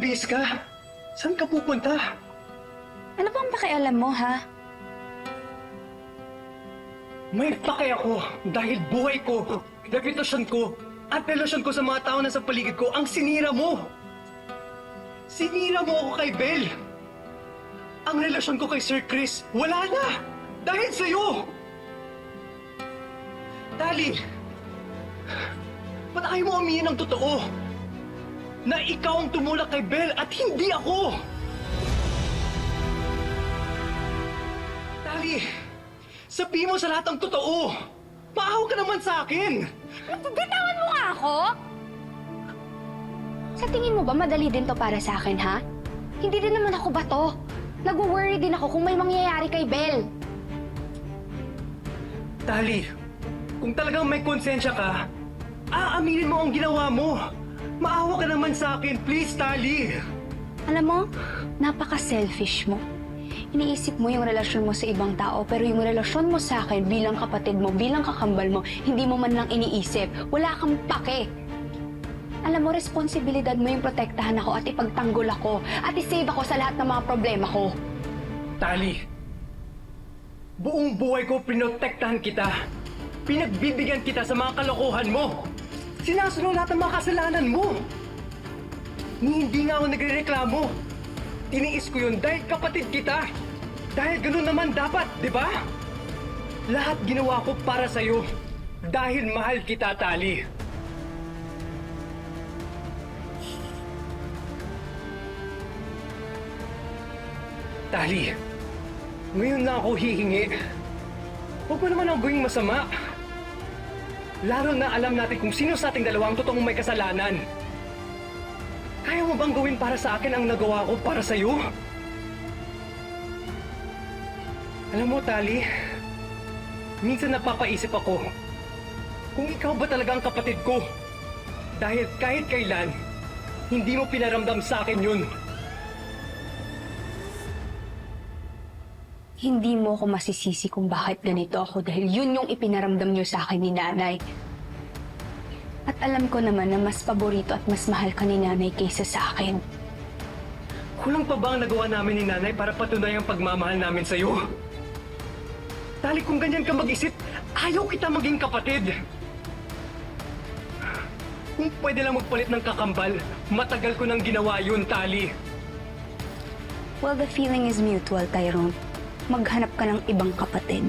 Magbihis ka. Saan ka pupunta? Ano bang pakialam mo, ha? May pake ako dahil buhay ko, reputasyon ko, at relasyon ko sa mga tao na sa paligid ko ang sinira mo. Sinira mo ako kay Belle. Ang relasyon ko kay Sir Chris, wala na! Dahil sa'yo! Tali, ba't ayaw mo aminin ng totoo? Na ikaw ang tumulak kay Belle at hindi ako! Tali, sabihin mo sa lahat ang totoo! Maawa ka naman sa akin! Bitawan mo nga ako! Sa tingin mo ba madali din to para sa akin, ha? Hindi din naman ako bato. Nag-worry din ako kung may mangyayari kay Belle. Tali, kung talagang may konsensya ka, aaminin mo ang ginawa mo. Maawa ka naman sa akin, please, Tali. Alam mo, napaka-selfish mo. Iniisip mo yung relasyon mo sa ibang tao, pero yung relasyon mo sa akin bilang kapatid mo, bilang kakambal mo, hindi mo man lang iniisip. Wala kang pake. Alam mo, responsibilidad mo yung protektahan ako at ipagtanggol ako at isave ako sa lahat ng mga problema ko. Tali, buong buhay ko pinotektahan kita. Pinagbibigyan kita sa mga kalokohan mo. Sinasunod lahat ng mga kasalanan mo. Hindi nga ako nagrereklamo. Tiniis ko yun dahil kapatid kita. Dahil ganun naman dapat, di ba? Lahat ginawa ko para sa'yo. Dahil mahal kita, Tali. Tali, ngayon na ako hihingi. Huwag mo naman ako gawing masama. Lalo na alam natin kung sino sa ating dalawa ang totoong may kasalanan. Kaya mo bang gawin para sa akin ang nagawa ko para sa'yo? Alam mo, Tali, minsan napapaisip ako kung ikaw ba talaga ang kapatid ko. Dahil kahit kailan, hindi mo pinaramdam sa akin yun. Hindi mo ako masisisi kung bakit ganito ako dahil yun yung ipinaramdam niyo sa akin ni Nanay. At alam ko naman na mas paborito at mas mahal ka ni Nanay kaysa sa akin. Kulang pa ba ang nagawa namin ni Nanay para patunayan ang pagmamahal namin sa'yo? Tali, kung ganyan ka mag-isip, ayaw kita maging kapatid. Kung pwede lang magpalit ng kakambal, matagal ko nang ginawa yun, Tali. Well, the feeling is mutual, Tyrone. Maghanap ka ng ibang kapatid.